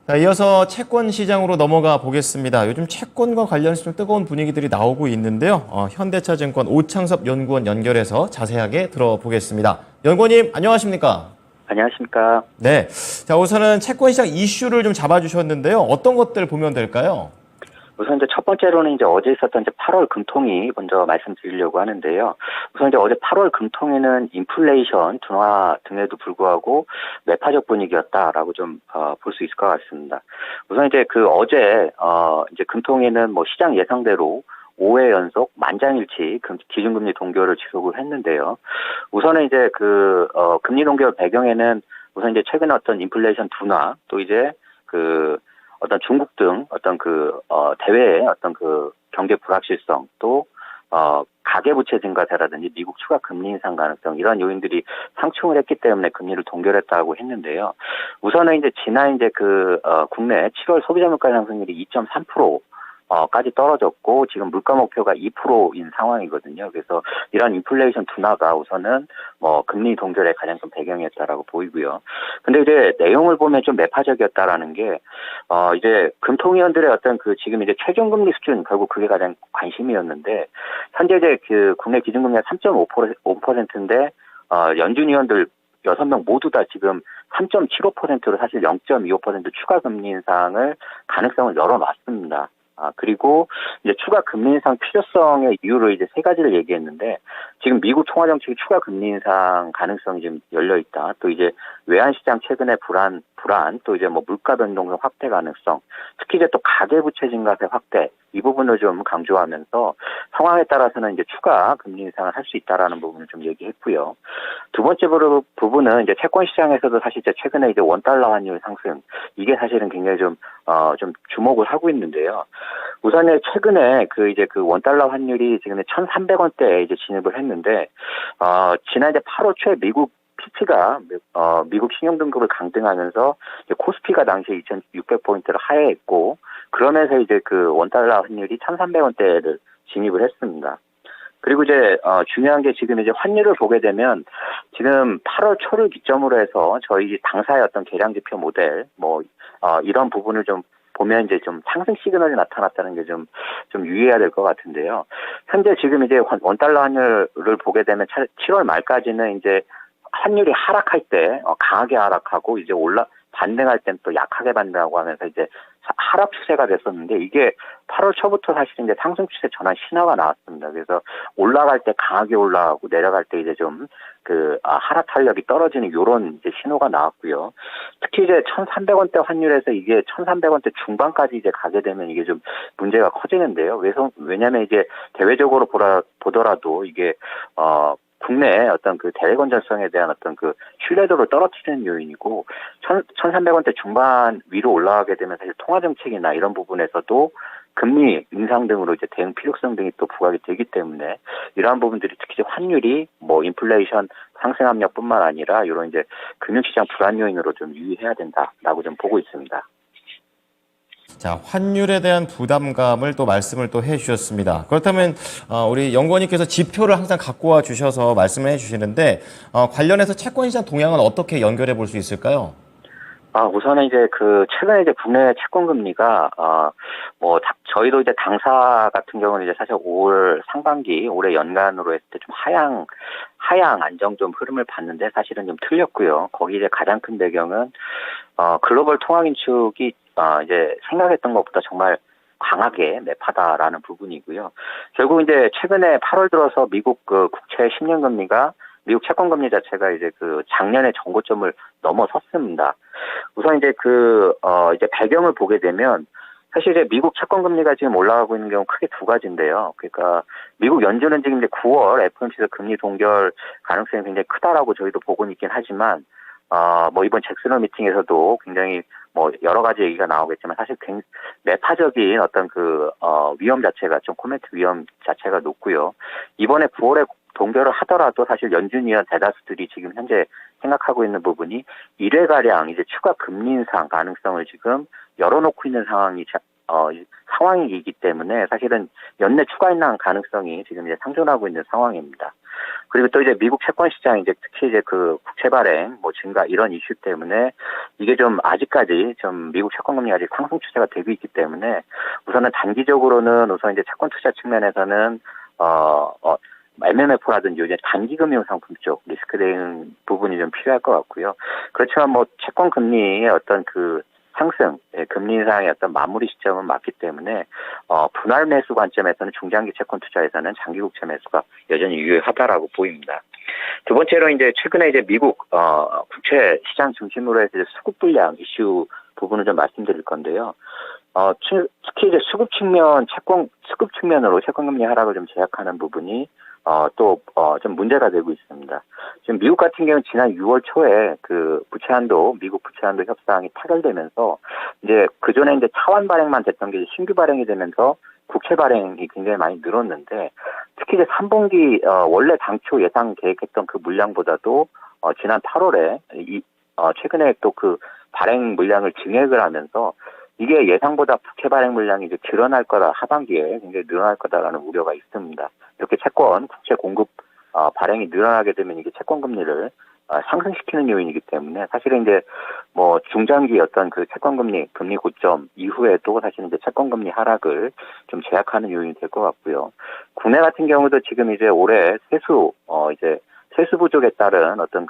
자, 이어서 채권 시장으로 넘어가 보겠습니다. 요즘 채권과 관련해서 좀 뜨거운 분위기들이 나오고 있는데요. 현대차증권 오창섭 연구원 연결해서 자세하게 들어보겠습니다. 연구원님, 안녕하십니까? 안녕하십니까. 네. 자, 우선은 채권 시장 이슈를 좀 잡아주셨는데요. 어떤 것들 보면 될까요? 우선 이제 첫 번째로는 이제 어제 있었던 이제 8월 금통위 먼저 말씀드리려고 하는데요. 우선 이제 어제 8월 금통위는 인플레이션 둔화 등에도 불구하고 매파적 분위기였다라고 좀 볼 수 있을 것 같습니다. 우선 이제 그 어제 이제 금통위는 뭐 시장 예상대로 5회 연속 만장일치 기준금리 동결을 지속을 했는데요. 우선은 이제 금리 동결 배경에는 우선 이제 최근에 어떤 인플레이션 둔화 또 이제 어떤 중국 등 어떤 대외의 어떤 경제 불확실성 또 가계부채 증가세라든지 미국 추가 금리 인상 가능성 이런 요인들이 상충을 했기 때문에 금리를 동결했다고 했는데요. 우선은 이제 지난 이제 국내 7월 소비자 물가 상승률이 2.3% 까지 떨어졌고 지금 물가 목표가 2%인 상황이거든요. 그래서 이런 인플레이션 둔화가 우선은 금리 동결의 가장 큰 배경이었다라고 보이고요. 근데 이제 내용을 보면 좀 매파적이었다라는 게 이제 금통위원들의 어떤 지금 이제 최종금리 수준 결국 그게 가장 관심이었는데 현재 이제 국내 기준금리가 3.5%인데 연준 위원들 6명 모두 다 지금 3.75%로 사실 0.25% 추가 금리 인상을 가능성을 열어놨습니다. 그리고 이제 추가 금리 인상 필요성의 이유로 이제 세 가지를 얘기했는데 지금 미국 통화정책이 추가 금리 인상 가능성이 지금 열려 있다. 또 이제 외환시장 최근의 불안 또 이제 물가 변동성 확대 가능성 특히 이제 또 가계부채 증가세 확대 이 부분을 좀 강조하면서 상황에 따라서는 이제 추가 금리 인상을 할 수 있다라는 부분을 좀 얘기했고요. 두 번째 부분은 이제 채권 시장에서도 사실 이제 최근에 이제 원달러 환율 상승 이게 사실은 굉장히 좀 주목을 하고 있는데요. 우선 최근에 이제 원달러 환율이 지금 1,300원대에 이제 진입을 했는데 지난 이제 8월 초 미국 피치가 미국 신용등급을 강등하면서 이제 코스피가 당시에 2,600포인트를 하회했고 그러면서 이제 원달러 환율이 1,300원대를 진입을 했습니다. 그리고 이제 중요한 게 지금 이제 환율을 보게 되면 지금 8월 초를 기점으로 해서 저희 당사의 어떤 계량 지표 모델 이런 부분을 좀 보면 이제 좀 상승 시그널이 나타났다는 게 좀 유의해야 될 것 같은데요. 현재 지금 이제 원달러 환율을 보게 되면 7월 말까지는 이제 환율이 하락할 때 강하게 하락하고 이제 반등할 땐 또 약하게 반등하고 하면서 이제 하락 추세가 됐었는데 이게 8월 초부터 사실 이제 상승 추세 전환 신호가 나왔습니다. 그래서 올라갈 때 강하게 올라가고 내려갈 때 이제 좀 하락 탄력이 떨어지는 요런 이제 신호가 나왔고요. 특히 이제 1,300원대 환율에서 이게 1,300원대 중반까지 이제 가게 되면 이게 좀 문제가 커지는데요. 왜냐면 이제 대외적으로 보더라도 이게 국내 어떤 대외 건전성에 대한 어떤 신뢰도를 떨어뜨리는 요인이고 1,300원대 중반 위로 올라가게 되면 사실 통화 정책이나 이런 부분에서도 금리 인상 등으로 이제 대응 필요성 등이 또 부각이 되기 때문에 이러한 부분들이 특히 이제 환율이 인플레이션 상승 압력뿐만 아니라 이런 이제 금융시장 불안 요인으로 좀 유의해야 된다라고 좀 보고 있습니다. 자, 환율에 대한 부담감을 또 말씀을 또 해주셨습니다. 그렇다면 우리 연구원님께서 지표를 항상 갖고 와 주셔서 말씀을 해주시는데 관련해서 채권 시장 동향은 어떻게 연결해 볼 수 있을까요? 우선은 이제 최근에 이제 국내 채권 금리가 저희도 이제 당사 같은 경우는 이제 사실 올 상반기 올해 연간으로 했을 때 좀 하향 안정 좀 흐름을 봤는데 사실은 좀 틀렸고요. 거기 이제 가장 큰 배경은 글로벌 통화 긴축이 이제 생각했던 것보다 정말 강하게 매파다라는 부분이고요. 결국 이제 최근에 8월 들어서 미국 국채 10년 금리가 미국 채권 금리 자체가 이제 작년의 정고점을 넘어섰습니다. 우선 이제 이제 배경을 보게 되면 사실 이제 미국 채권 금리가 지금 올라가고 있는 경우 크게 두 가지인데요. 그러니까 미국 연준은 지금 이제 9월 FOMC에서 금리 동결 가능성이 굉장히 크다라고 저희도 보고 있긴 하지만 이번 잭슨홀 미팅에서도 굉장히 여러 가지 얘기가 나오겠지만 사실 굉장히 매파적인 어떤 위험 자체가 좀 코멘트 위험 자체가 높고요. 이번에 9월에 동결을 하더라도 사실 연준 위원 대다수들이 지금 현재 생각하고 있는 부분이 1회가량 이제 추가 금리 인상 가능성을 지금 열어놓고 있는 상황이기 때문에 사실은 연내 추가 인상 가능성이 지금 이제 상존하고 있는 상황입니다. 그리고 또 이제 미국 채권 시장 이제 특히 이제 그 국채 발행 뭐 증가 이런 이슈 때문에 이게 좀 아직까지 좀 미국 채권 금리 아직 상승 추세가 되고 있기 때문에 우선은 단기적으로는 우선 이제 채권 투자 측면에서는 MMF라든지 요즘 단기 금융 상품 쪽 리스크 대응 부분이 좀 필요할 것 같고요. 그렇지만 뭐 채권 금리의 어떤 그 상승, 금리 인상의 어떤 마무리 시점은 맞기 때문에 분할 매수 관점에서는 중장기 채권 투자에서는 장기 국채 매수가 여전히 유효하다라고 보입니다. 두 번째로 이제 최근에 이제 미국 국채 시장 중심으로 해서 이제 수급 불량 이슈 부분을 좀 말씀드릴 건데요. 특히 이제 수급 측면으로 채권 금리 하락을 좀 제약하는 부분이 좀 문제가 되고 있습니다. 지금 미국 같은 경우는 지난 6월 초에 미국 부채 한도 협상이 타결되면서 이제 그전에 이제 차환 발행만 됐던 게 신규 발행이 되면서 국채 발행이 굉장히 많이 늘었는데 특히 이제 3분기, 원래 당초 예상 계획했던 그 물량보다도, 지난 8월에 최근에 또 그 발행 물량을 증액을 하면서 이게 예상보다 국채 발행 물량이 이제 늘어날 거다, 하반기에 굉장히 늘어날 거다라는 우려가 있습니다. 이렇게 국채 공급, 발행이 늘어나게 되면 이게 채권 금리를 상승시키는 요인이기 때문에 사실은 이제 뭐 중장기 어떤 그 채권 금리 고점 이후에도 사실은 이제 채권 금리 하락을 좀 제약하는 요인이 될 것 같고요. 국내 같은 경우도 지금 이제 올해 세수 부족에 따른 어떤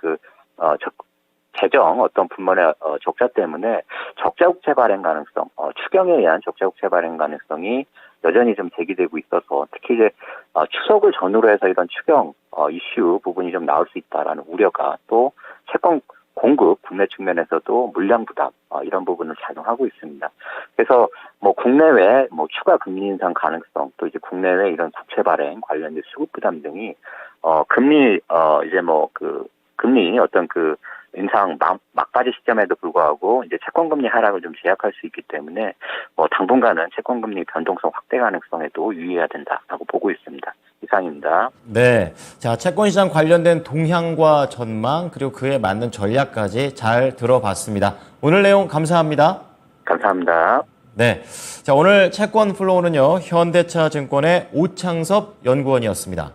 재정 어떤 분만의 적자 때문에 적자 국채 발행 가능성, 추경에 의한 적자 국채 발행 가능성이 여전히 좀 제기되고 있어서 특히 이제 추석을 전후로 해서 이런 추경 이슈 부분이 좀 나올 수 있다라는 우려가 또 채권 공급 국내 측면에서도 물량 부담 이런 부분을 작용하고 있습니다. 그래서 뭐 국내외 뭐 추가 금리 인상 가능성 또 이제 국내외 이런 국채 발행 관련된 수급 부담 등이 금리 어떤 그 인상 막바지 시점에도 불구하고 이제 채권금리 하락을 좀 제약할 수 있기 때문에 뭐 당분간은 채권금리 변동성 확대 가능성에도 유의해야 된다라고 보고 있습니다. 이상입니다. 네. 자, 채권시장 관련된 동향과 전망, 그리고 그에 맞는 전략까지 잘 들어봤습니다. 오늘 내용 감사합니다. 감사합니다. 네. 자, 오늘 채권 플로우는요, 현대차증권의 오창섭 연구원이었습니다.